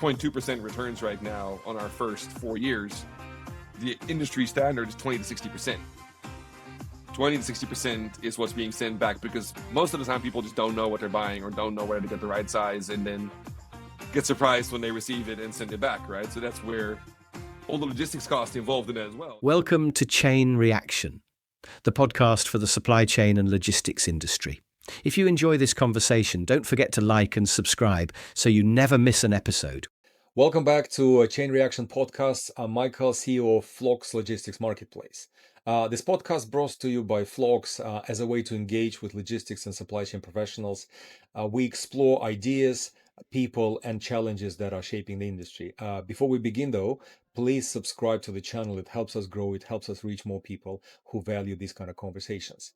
0.2% returns right now on our first 4 years. The industry standard is 20 to 60%. 20 to 60% is what's being sent back because most of the time people just don't know what they're buying or don't know where to get the right size and then get surprised when they receive it and send it back, right? So that's where all the logistics costs involved in it as well. Welcome to Chain Reaction, the podcast for the supply chain and logistics industry. If you enjoy this conversation, don't forget to like and subscribe so you never miss an episode. Welcome back to a Chain Reaction podcast. I'm Michael, CEO of Flox Logistics Marketplace. This podcast brought to you by Flox as a way to engage with logistics and supply chain professionals. We explore ideas, people, and challenges that are shaping the industry. Before we begin, though, please subscribe to the channel. It helps us grow. It helps us reach more people who value these kind of conversations.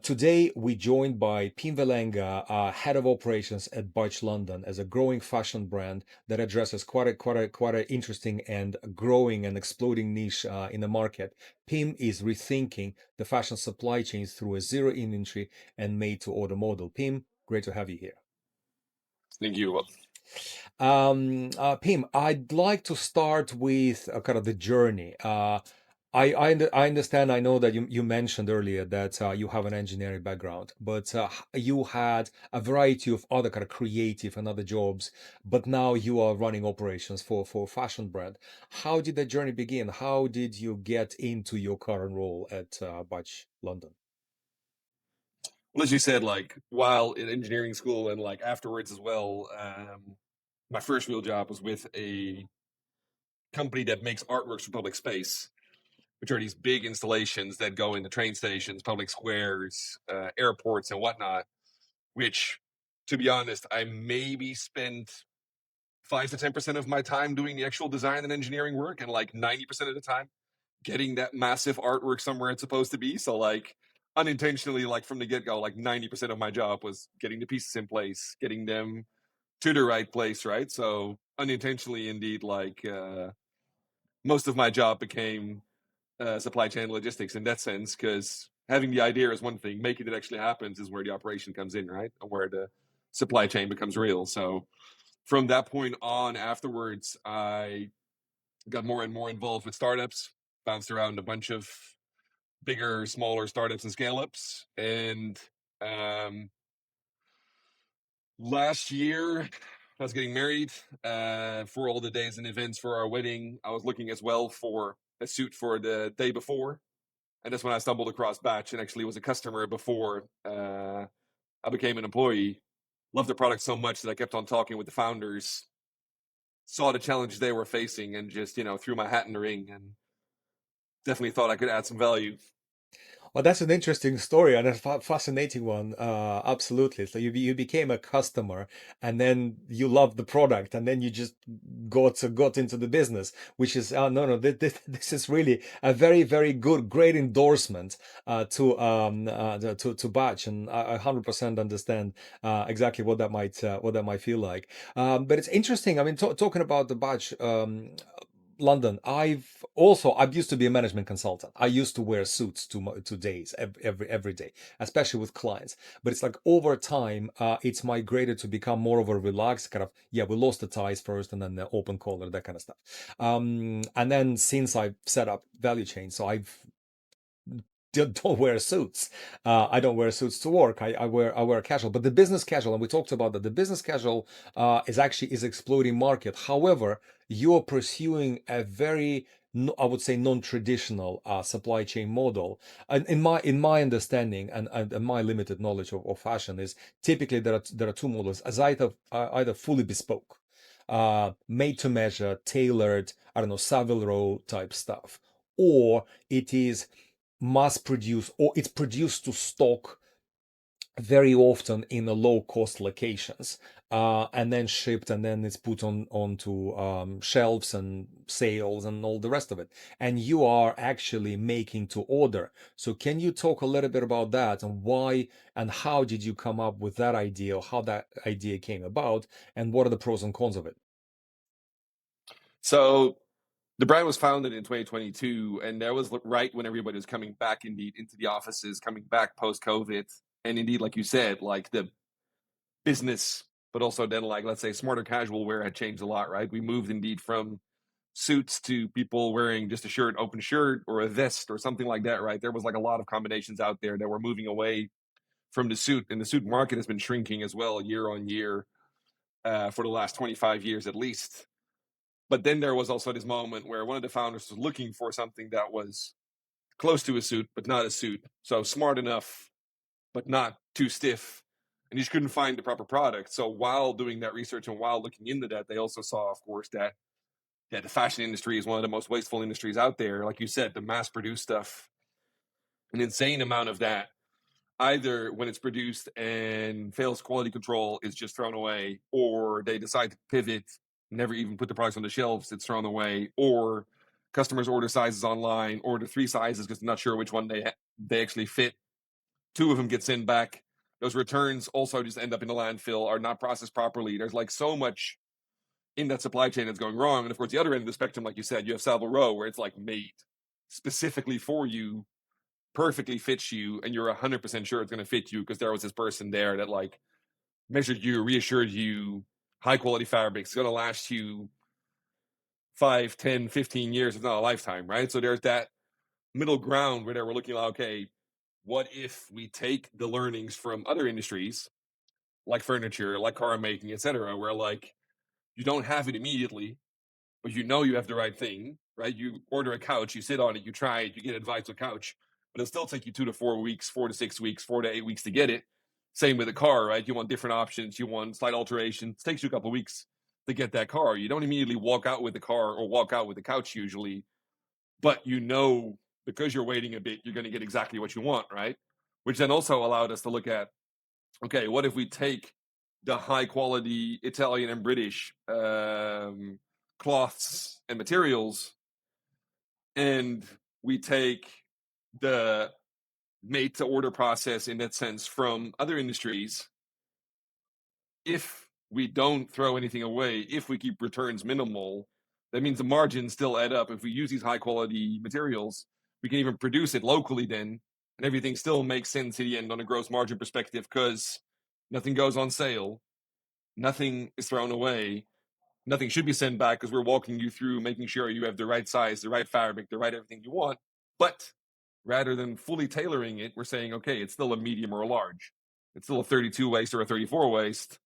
Today, we're joined by Pim Vellenga, head of operations at Batch London, as a growing fashion brand that addresses quite a interesting and growing and exploding niche in the market. Pim is rethinking the fashion supply chains through a zero inventory and made-to-order model. Pim, great to have you here. Thank you. Pim, I'd like to start with kind of the journey. I understand. I know that you mentioned earlier that you have an engineering background, but you had a variety of other kind of creative and other jobs, but now you are running operations for a fashion brand. How did that journey begin? How did you get into your current role at Batch London? Well, as you said, like while in engineering school and like afterwards as well, my first real job was with a company that makes artworks for public space, which are these big installations that go into train stations, public squares, airports, and whatnot. Which, to be honest, I maybe spent 5 to 10% of my time doing the actual design and engineering work, and like 90% of the time getting that massive artwork somewhere it's supposed to be. So like unintentionally, like from the get-go, like 90% of my job was getting the pieces in place, getting them to the right place, right? So unintentionally, indeed, like most of my job became supply chain logistics in that sense, because having the idea is one thing, making it actually happens is where the operation comes in, right? And where the supply chain becomes real. So from that point on afterwards, I got more and more involved with startups, bounced around a bunch of bigger, smaller startups and scale-ups. And last year, I was getting married. For all the days and events for our wedding, I was looking as well for a suit for the day before. And that's when I stumbled across Batch and actually was a customer before I became an employee. Loved the product so much that I kept on talking with the founders, saw the challenges they were facing, and just, threw my hat in the ring and definitely thought I could add some value. Well, that's an interesting story and a fascinating one. Absolutely. So you became a customer, and then you loved the product, and then you just got into the business, which is no. This is really a very good, great endorsement to Batch, and I 100% understand exactly what that might feel like. But it's interesting. I mean, talking about the Batch. London. I've used to be a management consultant. I used to wear suits to days every day, especially with clients. But it's like over time, it's migrated to become more of a relaxed kind of, we lost the ties first and then the open collar, that kind of stuff. And then since I've set up value chain, so I've don't wear suits. I don't wear suits to work. I wear casual, but the business casual, and we talked about that. The business casual is exploding market. However, you are pursuing a very, I would say, non-traditional supply chain model. And in my understanding and my limited knowledge of fashion is typically there are two models, as either fully bespoke, made to measure, tailored, I don't know, Savile Row type stuff, or it is mass produced, or it's produced to stock very often in a low cost locations, and then shipped, and then it's put onto shelves and sales and all the rest of it. And you are actually making to order. So can you talk a little bit about that, and why and how did you come up with that idea, or how that idea came about, and what are the pros and cons of it? So the brand was founded in 2022, and that was right when everybody was coming back indeed into the offices, coming back post-COVID. And indeed, like you said, like the business but also then like, let's say smarter casual wear had changed a lot, right? We moved indeed from suits to people wearing just a shirt, open shirt, or a vest or something like that, right? There was like a lot of combinations out there that were moving away from the suit, and the suit market has been shrinking as well year on year for the last 25 years at least. But then there was also this moment where one of the founders was looking for something that was close to a suit, but not a suit. So smart enough, but not too stiff. And you just couldn't find the proper product. So while doing that research and while looking into that, they also saw, of course, that the fashion industry is one of the most wasteful industries out there. Like you said, the mass produced stuff, an insane amount of that, either when it's produced and fails quality control is just thrown away, or they decide to pivot, never even put the products on the shelves, it's thrown away, or customers order sizes online, order 3 sizes because they're not sure which one they actually fit. 2 of them get sent back. Those returns also just end up in the landfill, are not processed properly. There's like so much in that supply chain that's going wrong. And of course, the other end of the spectrum, like you said, you have Savile Row, where it's like made specifically for you, perfectly fits you, and you're 100% sure it's going to fit you because there was this person there that like measured you, reassured you, high quality fabrics, going to last you 5, 10, 15 years, if not a lifetime, right? So there's that middle ground where we're looking like, okay, what if we take the learnings from other industries like furniture, like car making, etc., where like you don't have it immediately, but you know you have the right thing, right? You order a couch, you sit on it, you try it, you get advice on couch, but it'll still take you 2 to 4 weeks, 4 to 6 weeks, 4 to 8 weeks to get it. Same with a car, right? You want different options, you want slight alterations. It takes you a couple of weeks to get that car. You don't immediately walk out with the car or walk out with the couch usually, but you know because you're waiting a bit, you're going to get exactly what you want, right? Which then also allowed us to look at, okay, what if we take the high quality Italian and British cloths and materials, and we take the made to order process in that sense from other industries. If we don't throw anything away, if we keep returns minimal, that means the margins still add up. If we use these high quality materials, we can even produce it locally then, and everything still makes sense at the end on a gross margin perspective because nothing goes on sale, nothing is thrown away, nothing should be sent back because we're walking you through making sure you have the right size, the right fabric, the right everything you want. But rather than fully tailoring it, we're saying, okay, it's still a medium or a large. It's still a 32 waist or a 34 waist.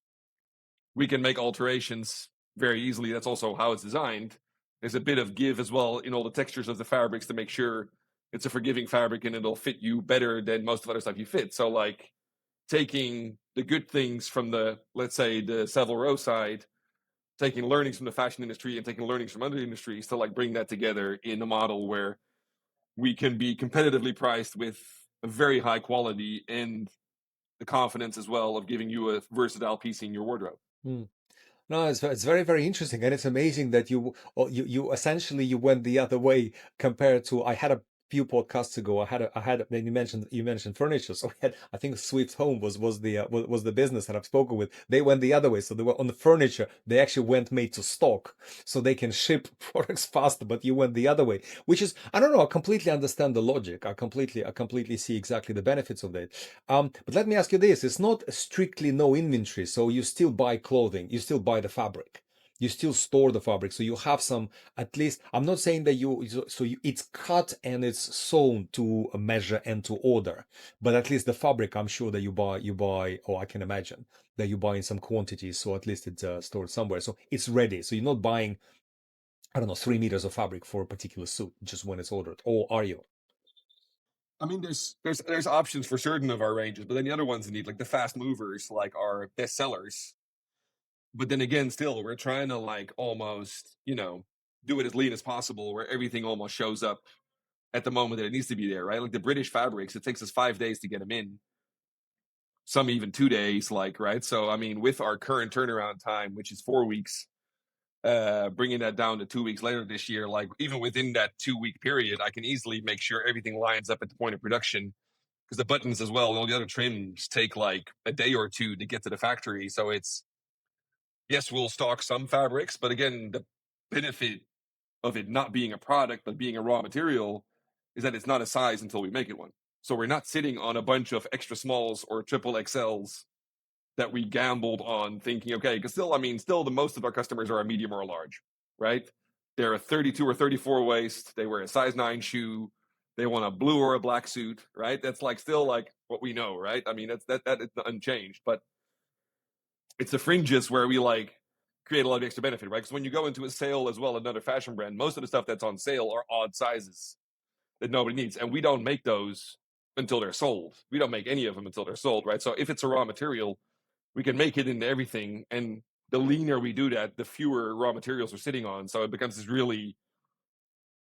We can make alterations very easily. That's also how it's designed. There's a bit of give as well in all the textures of the fabrics to make sure it's a forgiving fabric and it'll fit you better than most of the other stuff you fit. So like taking the good things from the, let's say, the Savile Row side, taking learnings from the fashion industry and taking learnings from other industries to like bring that together in a model where we can be competitively priced with a very high quality and the confidence as well of giving you a versatile piece in your wardrobe. Hmm. No, it's very, very interesting, and it's amazing that you essentially you went the other way compared to I had a few podcasts ago. I had then you mentioned furniture, so I think Swift Home was the business that I've spoken with. They went the other way, so they were on the furniture. They actually went made to stock, so they can ship products faster. But you went the other way, which is I don't know. I completely understand the logic. I completely see exactly the benefits of that. But let me ask you this: it's not strictly no inventory, so you still buy clothing, you still buy the fabric, you still store the fabric, so you have some. At least I'm not saying that it's cut and it's sewn to a measure and to order, but at least the fabric I'm sure that you buy, or I can imagine that you buy in some quantities, so at least it's stored somewhere, so it's ready. So you're not buying, I don't know, 3 meters of fabric for a particular suit just when it's ordered, or are you? I mean, there's options for certain of our ranges, but then the other ones need like the fast movers, like our best sellers. But then again, still, we're trying to like almost, do it as lean as possible, where everything almost shows up at the moment that it needs to be there, right? Like the British fabrics, it takes us 5 days to get them in, some even 2 days, like, right? So, I mean, with our current turnaround time, which is 4 weeks, bringing that down to 2 weeks later this year, like even within that 2 week period, I can easily make sure everything lines up at the point of production because the buttons as well and all the other trims take like a day or two to get to the factory. So it's, yes, we'll stock some fabrics, but again, the benefit of it not being a product, but being a raw material is that it's not a size until we make it one. So we're not sitting on a bunch of extra smalls or triple XLs that we gambled on thinking, okay, because still, the most of our customers are a medium or a large, right? They're a 32 or 34 waist. They wear a size 9 shoe. They want a blue or a black suit, right? That's like still like what we know, right? I mean, that is unchanged, but it's the fringes where we like create a lot of extra benefit, right? Because when you go into a sale as well, another fashion brand, most of the stuff that's on sale are odd sizes that nobody needs, and we don't make those until they're sold. We don't make any of them until they're sold, right? So if it's a raw material, we can make it into everything, and the leaner we do that, the fewer raw materials we're sitting on. So it becomes this really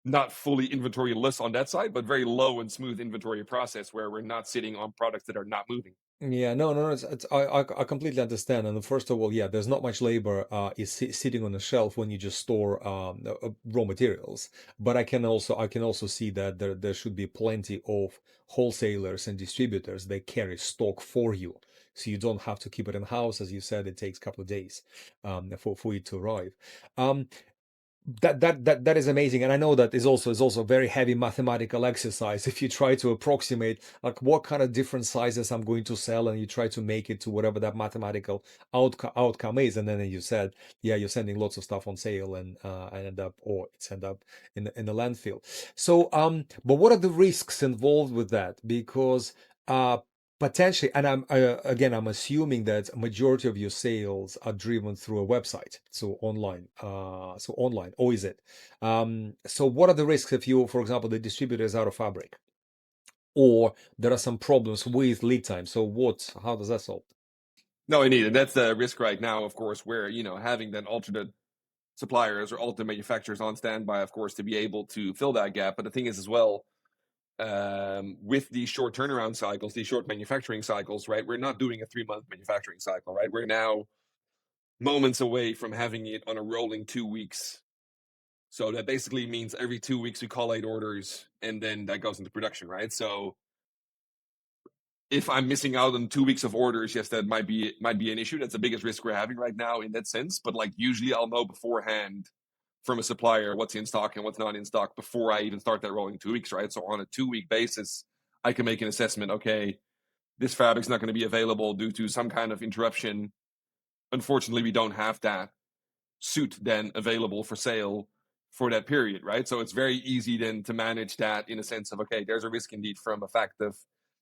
not fully inventory less on that side, but very low and smooth inventory process where we're not sitting on products that are not moving. Yeah, no, I completely understand. And first of all, yeah, there's not much labor sitting on the shelf when you just store raw materials. But I can also see that there should be plenty of wholesalers and distributors. They carry stock for you, so you don't have to keep it in house. As you said, it takes a couple of days for it to arrive. Um, that is amazing, and I know that is also a very heavy mathematical exercise. If you try to approximate like what kind of different sizes I'm going to sell, and you try to make it to whatever that mathematical outcome is, and then you said, yeah, you're sending lots of stuff on sale, and end up in the landfill. So, but what are the risks involved with that? Because potentially, and I'm assuming that a majority of your sales are driven through a website, so online, or is it? So what are the risks if you, for example, the distributor is out of fabric, or there are some problems with lead time? So how does that solve? No, indeed, and that's the risk right now, of course, where having then alternate suppliers or alternate manufacturers on standby, of course, to be able to fill that gap. But the thing is, as well, with these short turnaround cycles, these short manufacturing cycles, right? We're not doing a 3-month manufacturing cycle, right? We're now moments away from having it on a rolling 2 weeks. So that basically means every 2 weeks we collate orders, and then that goes into production, right? So if I'm missing out on 2 weeks of orders, yes, that might be an issue. That's the biggest risk we're having right now in that sense. But like usually, I'll know beforehand from a supplier what's in stock and what's not in stock before I even start that rolling 2 weeks, right? So on a 2-week basis, I can make an assessment. Okay, this fabric's not going to be available due to some kind of interruption. Unfortunately, we don't have that suit then available for sale for that period, right? So it's very easy then to manage that in a sense of, okay, there's a risk indeed from a fact of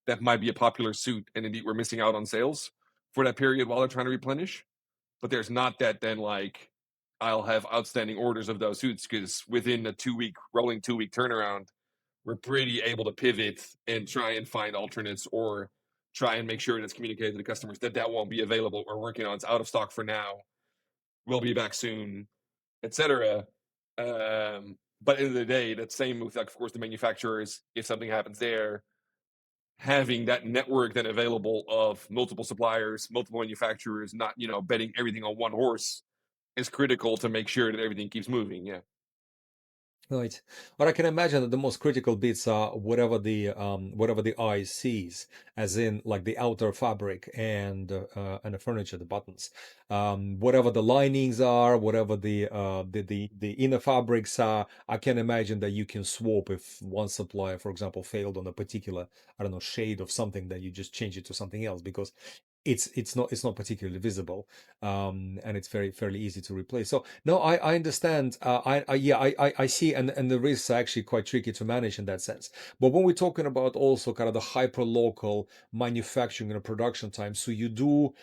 that might be a popular suit, and indeed we're missing out on sales for that period while they're trying to replenish. But there's not that then like I'll have outstanding orders of those suits, because within a rolling 2-week turnaround, we're pretty able to pivot and try and find alternates, or try and make sure that it's communicated to the customers that won't be available. We're working on, it's out of stock for now. We'll be back soon, etc. But at the end of the day, that same with, like, of course, the manufacturers. If something happens there, having that network then available of multiple suppliers, multiple manufacturers, not betting everything on one horse, is critical to make sure that everything keeps moving. Yeah. Right. But I can imagine that the most critical bits are whatever the eye sees, as in like the outer fabric and the furniture, the buttons. Whatever the linings are, whatever the inner fabrics are, I can imagine that you can swap if one supplier, for example, failed on a particular, I don't know, shade of something, that you just change it to something else, because it's not particularly visible, and it's fairly easy to replace. So no, I understand. I see, and the risks are actually quite tricky to manage in that sense. But when we're talking about also kind of the hyper local manufacturing and production time, so you do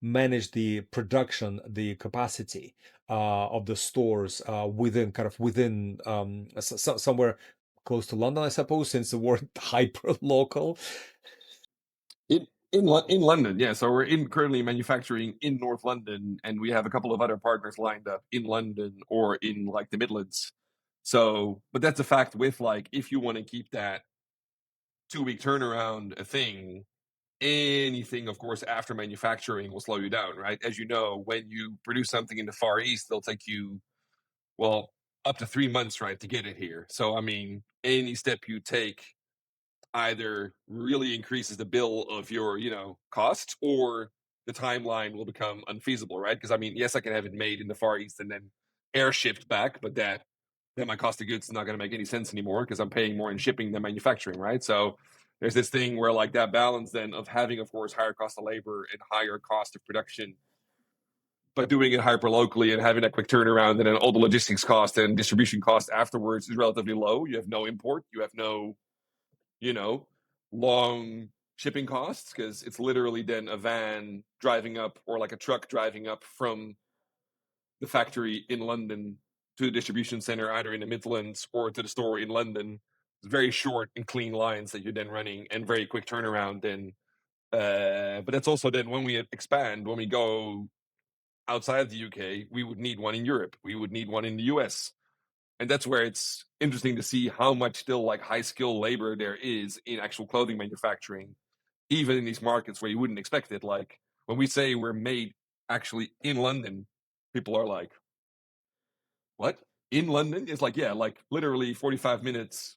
manage the production, the capacity of the stores within somewhere close to London, I suppose, since the word hyper local. In London, yeah. So we're currently manufacturing in North London, and we have a couple of other partners lined up in London or in like the Midlands. So, but that's a fact with, like, if you want to keep that 2-week turnaround a thing, anything, of course, after manufacturing will slow you down, right? As you know, when you produce something in the Far East, they'll take you, well, up to 3 months, right, to get it here. So, I mean, any step you take either really increases the bill of your, costs, or the timeline will become unfeasible, right? Because I mean, yes, I can have it made in the Far East and then air shipped back, but that my cost of goods is not going to make any sense anymore, because I'm paying more in shipping than manufacturing, right? So there's this thing where like that balance then of having, of course, higher cost of labor and higher cost of production, but doing it hyper locally and having that quick turnaround, and then all the logistics cost and distribution cost afterwards is relatively low. You have no import, you have no, you know, long shipping costs, because it's literally then a van driving up or like a truck driving up from the factory in London to the distribution center, either in the Midlands or to the store in London. It's very short and clean lines that you're then running and very quick turnaround. Then, but that's also then when we expand, when we go outside the UK, we would need one in Europe, we would need one in the US. And that's where it's interesting to see how much still like high skill labor there is in actual clothing manufacturing, even in these markets where you wouldn't expect it. Like when we say we're made actually in London, people are like, what? In London? It's like, yeah, like literally 45 minutes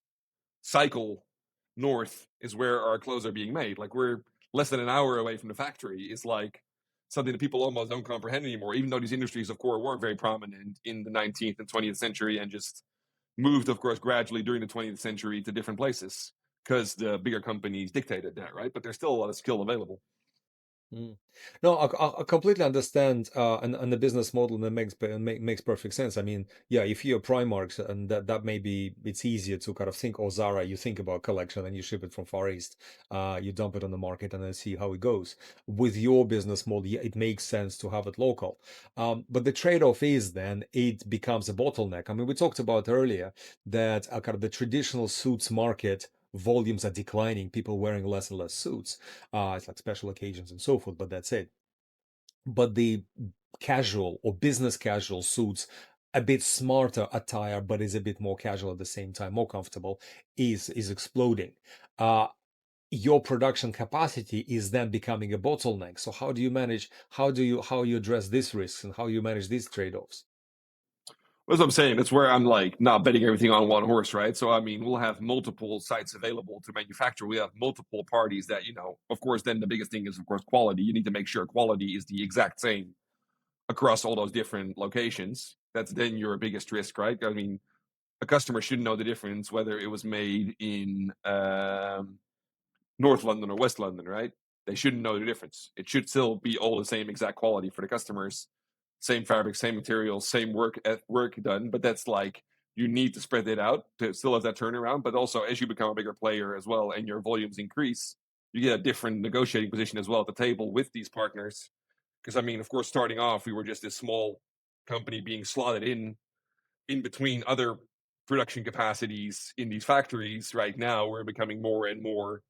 cycle north is where our clothes are being made. Like we're less than an hour away from the factory. Is like something that people almost don't comprehend anymore, even though these industries, of course, were very prominent in the 19th and 20th century and just moved, of course, gradually during the 20th century to different places because the bigger companies dictated that, right? But there's still a lot of skill available. Mm. No, I completely understand, and the business model that makes perfect sense. I mean, yeah, if you're Primark, and that maybe it's easier to kind of think, or Zara, you think about collection and you ship it from Far East, you dump it on the market and then see how it goes. With your business model, yeah, it makes sense to have it local. But the trade-off is then it becomes a bottleneck. I mean, we talked about earlier that kind of the traditional suits market volumes are declining, people wearing less and less suits. It's like special occasions and so forth, but that's it. But the casual or business casual suits, a bit smarter attire, but is a bit more casual at the same time, more comfortable, is exploding. Uh, your production capacity is then becoming a bottleneck. So how do you manage? How you address these risks and how you manage these trade-offs? That's what I'm saying. That's where I'm like not betting everything on one horse, right? So I mean, we'll have multiple sites available to manufacture. We have multiple parties that, of course, then the biggest thing is, of course, quality. You need to make sure quality is the exact same across all those different locations. That's then your biggest risk, right? I mean, a customer should know the difference whether it was made in North London or West London, right? They shouldn't know the difference. It should still be all the same exact quality for the customers, same fabric, same materials, same work done. But that's like you need to spread it out to still have that turnaround. But also, as you become a bigger player as well and your volumes increase, you get a different negotiating position as well at the table with these partners. Because I mean, of course, starting off, we were just this small company being slotted in between other production capacities in these factories. Right now, we're becoming more and more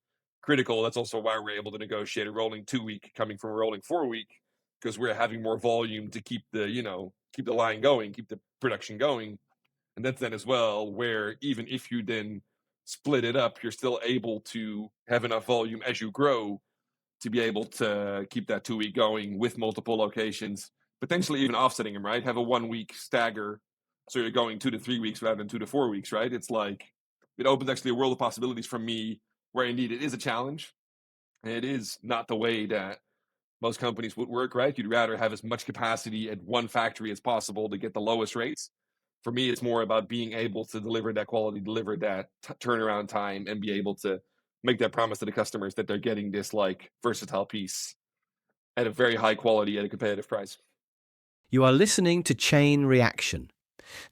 critical. That's also why we're able to negotiate a rolling 2 week coming from a rolling 4 week, because we're having more volume to keep keep the line going, keep the production going. And that's then as well where even if you then split it up, you're still able to have enough volume as you grow to be able to keep that 2 week going with multiple locations, potentially even offsetting them, right? Have a 1 week stagger. So you're going 2 to 3 weeks rather than 2 to 4 weeks, right? It's like, it opens actually a world of possibilities for me where indeed it is a challenge. And it is not the way that most companies would work, right? You'd rather have as much capacity at one factory as possible to get the lowest rates. For me, it's more about being able to deliver that quality, deliver that turnaround time, and be able to make that promise to the customers that they're getting this like versatile piece at a very high quality at a competitive price. You are listening to Chain Reaction.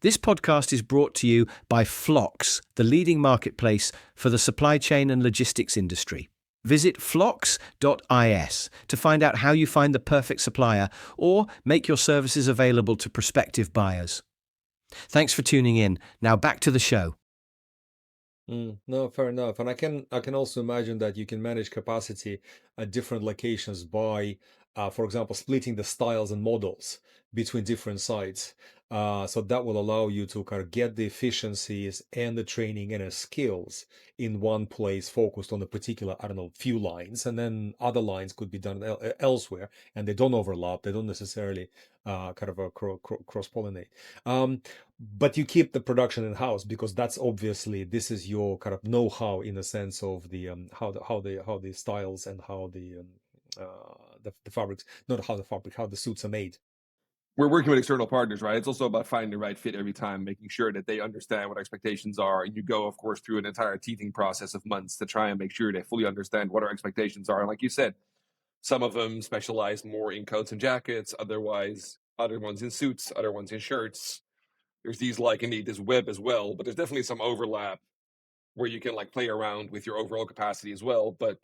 This podcast is brought to you by Phlox, the leading marketplace for the supply chain and logistics industry. Visit phlox.is to find out how you find the perfect supplier or make your services available to prospective buyers. Thanks for tuning in. Now back to the show. No, fair enough. And I can also imagine that you can manage capacity at different locations by, for example, splitting the styles and models between different sites. So that will allow you to kind of get the efficiencies and the training and the skills in one place, focused on a particular, I don't know, few lines, and then other lines could be done elsewhere, and they don't overlap. They don't necessarily kind of cross-pollinate. But you keep the production in house because that's obviously this is your kind of know-how in the sense of the how the styles and how the fabrics, not how the fabric, how the suits are made. we're working with external partners, right? It's also about finding the right fit every time, making sure that they understand what expectations are. And you go, of course, through an entire teething process of months to try and make sure they fully understand what our expectations are. And like you said, some of them specialize more in coats and jackets, other ones in suits, other ones in shirts. There's these like indeed this web as well, but there's definitely some overlap where you can like play around with your overall capacity as well. But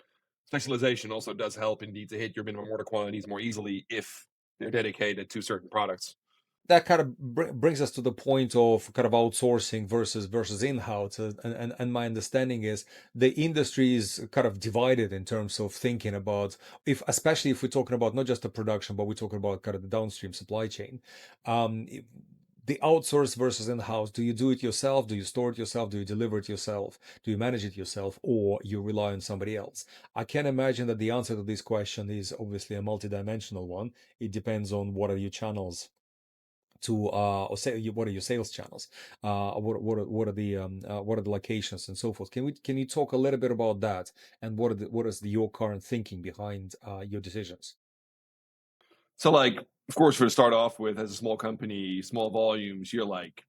specialization also does help indeed to hit your minimum order quantities more easily if they're dedicated to certain products. That kind of brings us to the point of kind of outsourcing versus in-house, and my understanding is the industry is kind of divided in terms of thinking about, if especially if we're talking about not just the production, but we're talking about kind of the downstream supply chain. The outsource versus in-house, do you do it yourself? Do you store it yourself? Do you deliver it yourself? Do you manage it yourself, or you rely on somebody else? I can imagine that the answer to this question is obviously a multidimensional one. It depends on what are your channels to or say what are your sales channels, what are the locations and so forth. Can you talk a little bit about that, and what is your current thinking behind your decisions? So like, of course, for to start off with, as a small company, small volumes, you're like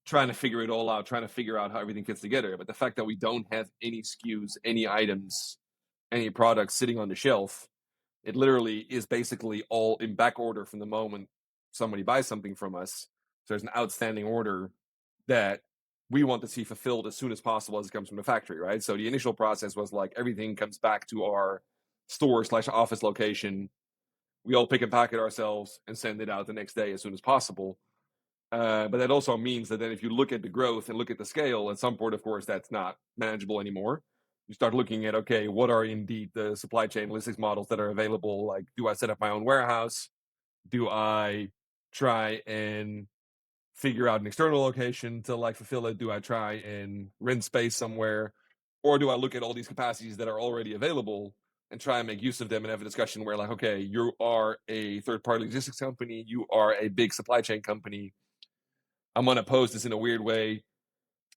trying to figure it all out, trying to figure out how everything fits together. But the fact that we don't have any SKUs, any items, any products sitting on the shelf, it literally is basically all in back order from the moment somebody buys something from us. So there's an outstanding order that we want to see fulfilled as soon as possible as it comes from the factory, right? So the initial process was like everything comes back to our store/office location. We all pick and pack it ourselves and send it out the next day as soon as possible. But that also means that then if you look at the growth and look at the scale, at some point, of course, that's not manageable anymore. You start looking at, okay, what are indeed the supply chain logistics models that are available? Like, do I set up my own warehouse? Do I try and figure out an external location to like fulfill it? Do I try and rent space somewhere? Or do I look at all these capacities that are already available and try and make use of them and have a discussion where like, okay, you are a third-party logistics company, you are a big supply chain company. I'm going to pose this in a weird way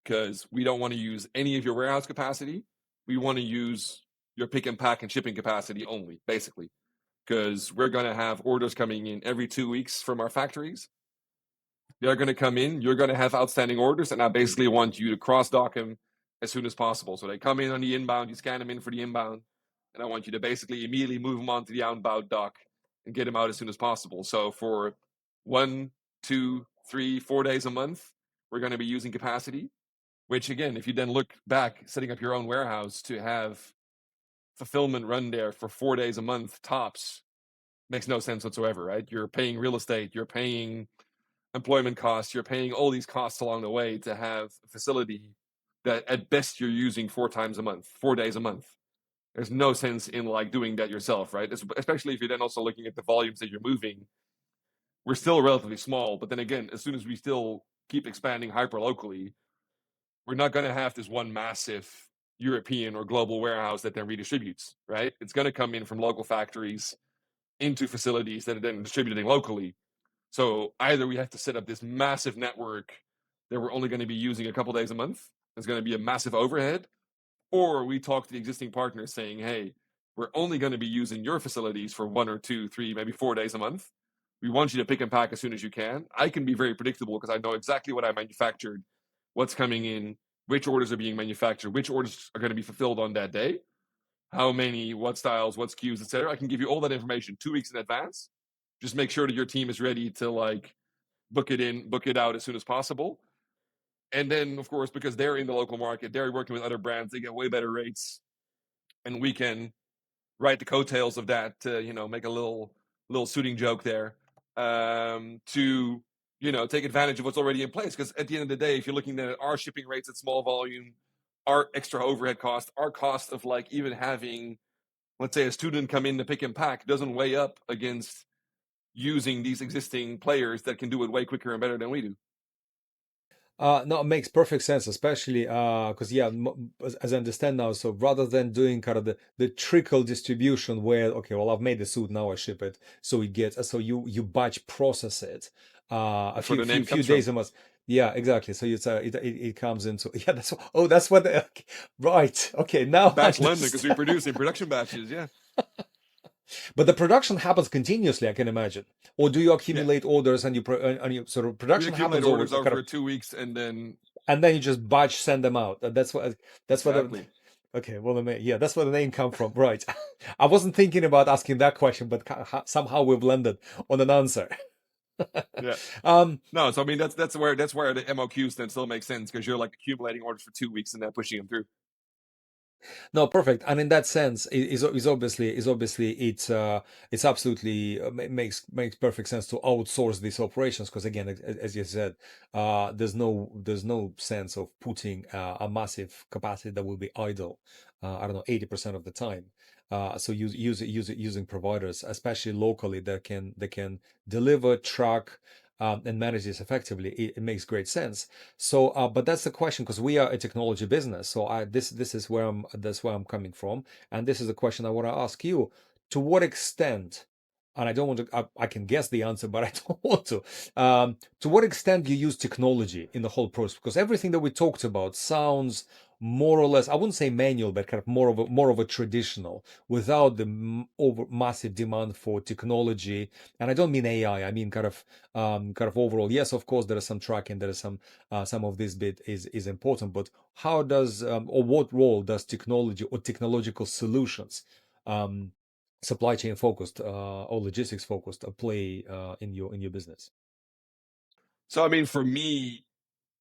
because we don't want to use any of your warehouse capacity. We want to use your pick and pack and shipping capacity only, basically, because we're going to have orders coming in every 2 weeks from our factories. They're going to come in. You're going to have outstanding orders, and I basically want you to cross-dock them as soon as possible. So they come in on the inbound, you scan them in for the inbound, and I want you to basically immediately move them onto the outbound dock and get them out as soon as possible. So for 1, 2, 3, 4 days a month, we're going to be using capacity, which again, if you then look back, setting up your own warehouse to have fulfillment run there for 4 days a month tops makes no sense whatsoever, right? You're paying real estate, you're paying employment costs, you're paying all these costs along the way to have a facility that at best you're using 4 days a month. There's no sense in like doing that yourself, right? Especially if you're then also looking at the volumes that you're moving. We're still relatively small, but then again, as soon as we still keep expanding hyper locally, we're not going to have this one massive European or global warehouse that then redistributes, right? It's going to come in from local factories into facilities that are then distributing locally. So either we have to set up this massive network that we're only going to be using a couple days a month. It's going to be a massive overhead. Or we talk to the existing partners saying, hey, we're only going to be using your facilities for 1 or 2, 3, maybe 4 days a month. We want you to pick and pack as soon as you can. I can be very predictable because I know exactly what I manufactured, what's coming in, which orders are being manufactured, which orders are going to be fulfilled on that day, how many, what styles, what SKUs, etc. I can give you all that information 2 weeks in advance. Just make sure that your team is ready to like book it in, book it out as soon as possible. And then, of course, because they're in the local market, they're working with other brands, they get way better rates, and we can ride the coattails of that to make a little suiting joke there, to take advantage of what's already in place. Because at the end of the day, if you're looking at our shipping rates at small volume, our extra overhead cost, our cost of like even having, let's say, a student come in to pick and pack doesn't weigh up against using these existing players that can do it way quicker and better than we do. No, it makes perfect sense, especially because yeah, as I understand now, so rather than doing kind of the trickle distribution where, okay, well, I've made the suit, now I ship it, so it gets, so you batch process it a That's where the name few comes days from. a month. Yeah, exactly. So it comes into yeah. That's what okay, right. Okay, now I Batch London, because we understand. produce in production batches. Yeah. But the production happens continuously, I can imagine. Or do you Yeah, accumulate orders and you sort of we production accumulate happens over orders kind over of, 2 weeks, and then and then you just batch send them out. That's what the, exactly. okay, well, yeah, that's where the name come from, right? I wasn't thinking about asking that question, but somehow we've landed on an answer. Yeah. um, No, so I mean that's where the MOQs then still make sense because you're like accumulating orders for 2 weeks and then pushing them through. No, perfect. And in that sense, is obviously it's absolutely makes perfect sense to outsource these operations because again, as you said, there's no sense of putting a massive capacity that will be idle. I don't know, 80% of the time. So using providers, especially locally, that can deliver, track, and manage this effectively. It makes great sense. So, but that's the question because we are a technology business. So, this is that's where I'm coming from, and this is the question I want to ask you: to what extent? And I don't want to. I can guess the answer, but I don't want to. To what extent do you use technology in the whole process? Because everything that we talked about sounds more or less, I wouldn't say manual, but kind of more of a traditional, without the over massive demand for technology. And I don't mean AI. I mean kind of overall. Yes, of course, there is some tracking, there is some of this bit is important, but how does or what role does technology or technological solutions, um, supply chain focused or logistics focused, play in your business? So I mean, for me,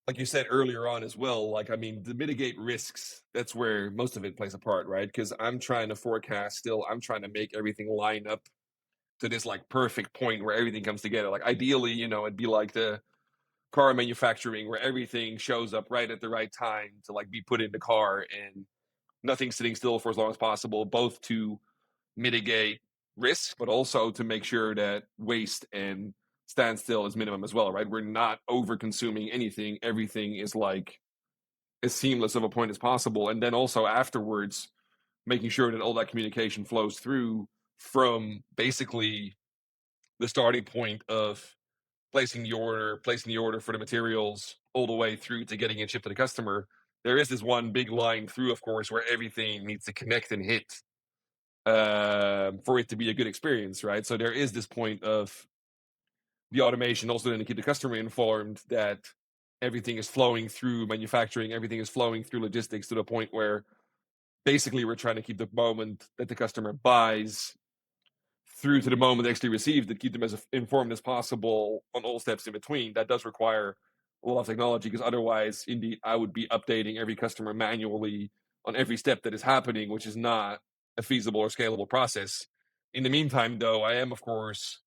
like you said earlier on as well, like I mean, to mitigate risks, that's where most of it plays a part, right? Because I'm trying to forecast still, I'm trying to make everything line up to this like perfect point where everything comes together. Like ideally, it'd be like the car manufacturing where everything shows up right at the right time to like be put in the car and nothing sitting still for as long as possible, both to mitigate risk, but also to make sure that waste and standstill is minimum as well, right? We're not over consuming anything. Everything is like as seamless of a point as possible. And then also afterwards, making sure that all that communication flows through from basically the starting point of placing the order for the materials all the way through to getting it shipped to the customer. There is this one big line through, of course, where everything needs to connect and hit for it to be a good experience, right? So there is this point of the automation also then to keep the customer informed that everything is flowing through manufacturing, everything is flowing through logistics to the point where basically we're trying to keep the moment that the customer buys through to the moment they actually receive to keep them as informed as possible on all steps in between. That does require a lot of technology because otherwise, indeed, I would be updating every customer manually on every step that is happening, which is not a feasible or scalable process. In the meantime, though, I am, of course,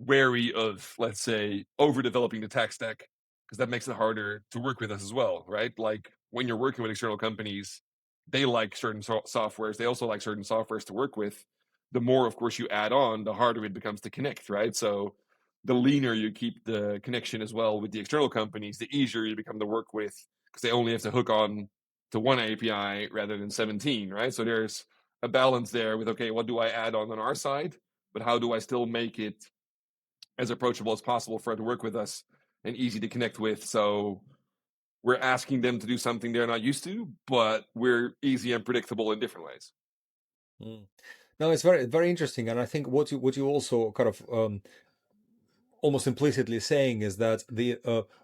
wary of, let's say, overdeveloping the tech stack because that makes it harder to work with us as well, right? Like when you're working with external companies, they like certain softwares. They also like certain softwares to work with. The more, of course, you add on, the harder it becomes to connect, right? So the leaner you keep the connection as well with the external companies, the easier you become to work with because they only have to hook on to one API rather than 17, right? So there's a balance there with, okay, what do I add on our side? But how do I still make it as approachable as possible for it to work with us and easy to connect with? So we're asking them to do something they're not used to, but we're easy and predictable in different ways. Mm. No, it's very very interesting, and I think what you also kind of almost implicitly saying is that the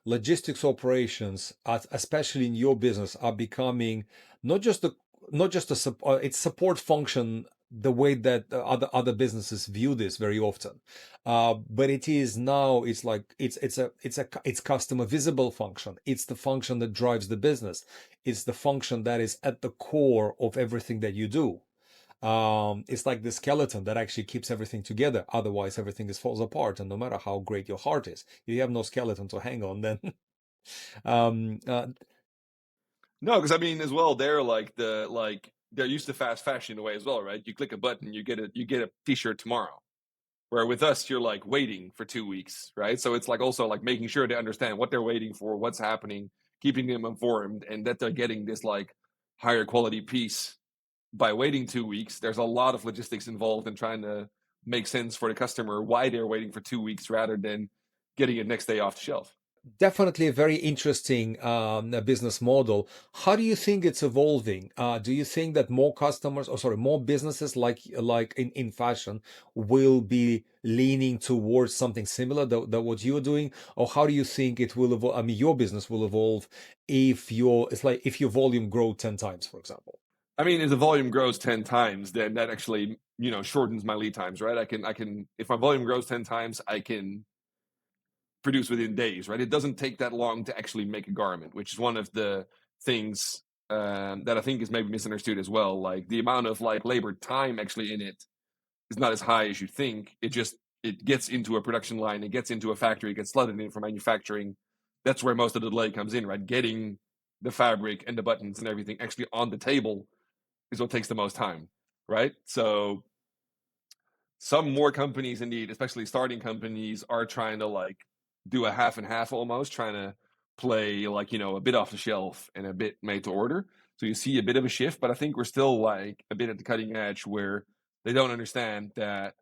logistics operations, especially in your business, are becoming not just the not just its support function the way that other businesses view this very often, but it is now it's like it's customer visible function. It's the function that drives the business. It's the function that is at the core of everything that you do. It's like the skeleton that actually keeps everything together. Otherwise, everything just falls apart. And no matter how great your heart is, if you have no skeleton to hang on, then um, uh, No, because I mean, as well, they're used to fast fashion in a way as well, right? You click a button, you get a t-shirt tomorrow. Where with us, you're like waiting for 2 weeks, right? So it's like also like making sure they understand what they're waiting for, what's happening, keeping them informed, and that they're getting this like higher quality piece by waiting 2 weeks. There's a lot of logistics involved in trying to make sense for the customer why they're waiting for 2 weeks rather than getting it next day off the shelf. definitely a very interesting business model. How do you think it's evolving? Do you think that more customers, or sorry, more businesses like in fashion will be leaning towards something similar that what you're doing, or how do you think it will evolve? I mean, your business will evolve if if your volume grow 10 times, for example. I mean, if the volume grows 10 times, then that actually, shortens my lead times, right? I can, if my volume grows 10 times, I can produce within days, right? It doesn't take that long to actually make a garment, which is one of the things that I think is maybe misunderstood as well. Like the amount of like labor time actually in it is not as high as you think. It gets into a production line, it gets into a factory, it gets slotted in for manufacturing. That's where most of the delay comes in, right? Getting the fabric and the buttons and everything actually on the table is what takes the most time, right? So some more companies, indeed, especially starting companies, are trying to like do a half and half almost, trying to play like, a bit off the shelf and a bit made to order. So you see a bit of a shift, but I think we're still like a bit at the cutting edge where they don't understand that,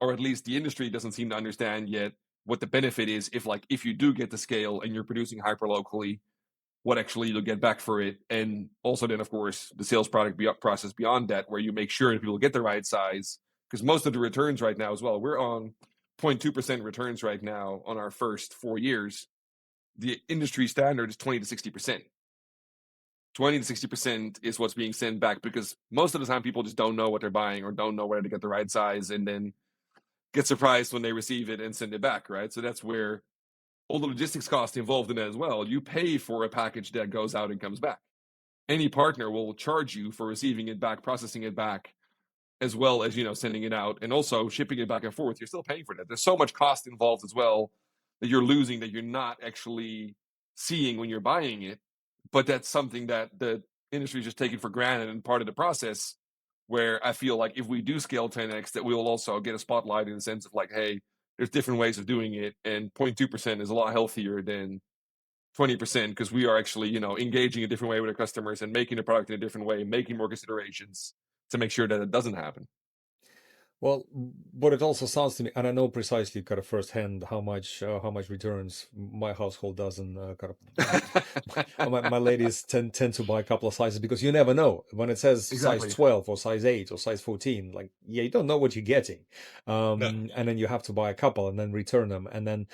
or at least the industry doesn't seem to understand yet what the benefit is if you do get the scale and you're producing hyper locally, what actually you'll get back for it. And also then, of course, the sales product process beyond that, where you make sure that people get the right size. Because most of the returns right now as well, we're on 0.2% returns right now on our first 4 years. The industry standard is 20 to 60%. 20 to 60% is what's being sent back because most of the time people just don't know what they're buying or don't know where to get the right size and then get surprised when they receive it and send it back, right? So that's where all the logistics costs involved in it as well. You pay for a package that goes out and comes back. Any partner will charge you for receiving it back, processing it back, as well as sending it out and also shipping it back and forth. You're still paying for that. There's so much cost involved as well that you're losing that you're not actually seeing when you're buying it. But that's something that the industry is just taking for granted and part of the process. Where I feel like if we do scale 10x, that we will also get a spotlight in the sense of like, hey, there's different ways of doing it, and 0.2% is a lot healthier than 20% because we are actually, engaging a different way with our customers and making the product in a different way, making more considerations to make sure that it doesn't happen. Well, but it also sounds to me, and I know precisely kind of firsthand how much returns my household does, and my ladies tend to buy a couple of sizes because you never know when it says size Exactly. 12 or size 8 or size 14. Like, yeah, you don't know what you're getting, No, and then you have to buy a couple and then return them, and then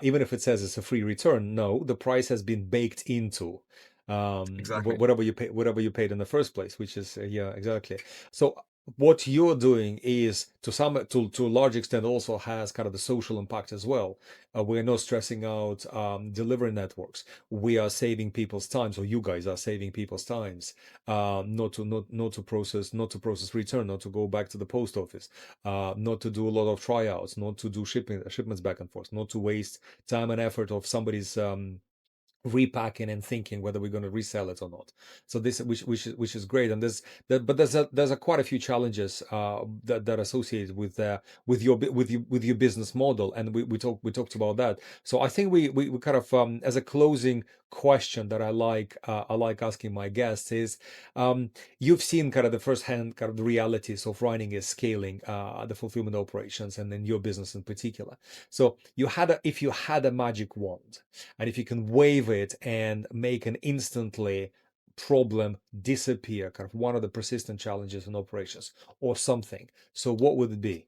even if it says it's a free return, no, the price has been baked into exactly. whatever you paid in the first place, which is yeah, exactly. So what you're doing is to a large extent also has kind of the social impact as well. We're not stressing out delivery networks. We are saving people's times, or you guys are saving people's times. Not to process return, not to go back to the post office, not to do a lot of tryouts, not to do shipments back and forth, not to waste time and effort of somebody's repacking and thinking whether we're going to resell it or not. So this, which is great, and there's quite a few challenges that are associated with your business model, and we talked about that. So I think we kind of as a closing question that I like asking my guests is, you've seen kind of the firsthand kind of the realities of running and scaling the fulfillment operations, and in your business in particular. So if you had a magic wand, and if you can wave it and make an instantly problem disappear, kind of one of the persistent challenges in operations or something. So what would it be?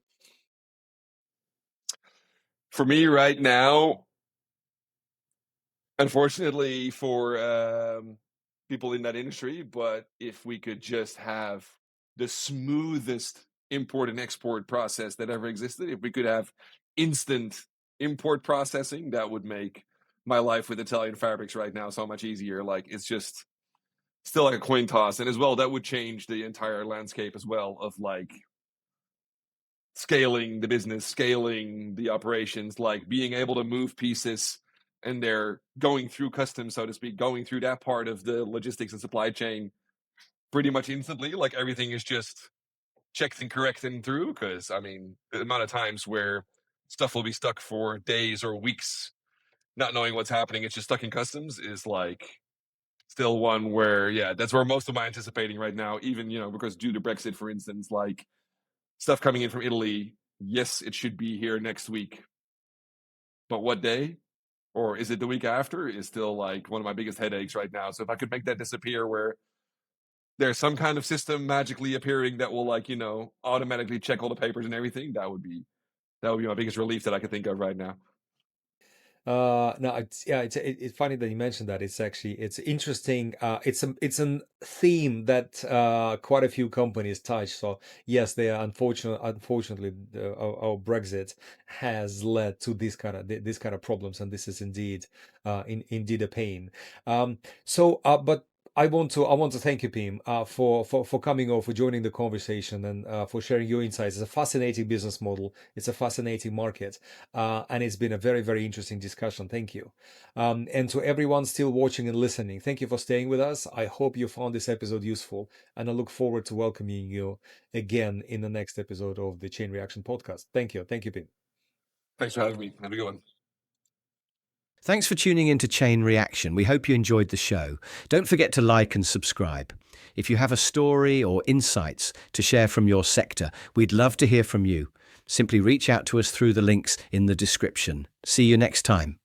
For me right now, unfortunately for people in that industry, but if we could just have the smoothest import and export process that ever existed, if we could have instant import processing, that would make my life with Italian fabrics right now so much easier. Like it's just still like a coin toss. And as well, that would change the entire landscape as well of like scaling the business, scaling the operations, like being able to move pieces and they're going through customs, so to speak, going through that part of the logistics and supply chain pretty much instantly. Like everything is just checked and corrected and through. Because I mean, the amount of times where stuff will be stuck for days or weeks, not knowing what's happening, it's just stuck in customs is like still one where, yeah, that's where most of my anticipating right now, even, because due to Brexit, for instance, like stuff coming in from Italy, yes, it should be here next week. But what day? or is it the week after, is still like one of my biggest headaches right now. So if I could make that disappear, where there's some kind of system magically appearing that will, like, automatically check all the papers and everything, that would be my biggest relief that I could think of right now. No, it's funny that you mentioned that. It's interesting. It's a theme that quite a few companies touch. So yes, they are unfortunately, our Brexit has led to this kind of problems, and this is indeed indeed a pain. But I want to thank you, Pim, for coming over, for joining the conversation, and for sharing your insights. It's a fascinating business model. It's a fascinating market. And it's been a very, very interesting discussion. Thank you. And to everyone still watching and listening, thank you for staying with us. I hope you found this episode useful, and I look forward to welcoming you again in the next episode of the Chain Reaction podcast. Thank you. Thank you, Pim. Thanks for having me. Have a good one. Thanks for tuning in to Chain Reaction. We hope you enjoyed the show. Don't forget to like and subscribe. If you have a story or insights to share from your sector, we'd love to hear from you. Simply reach out to us through the links in the description. See you next time.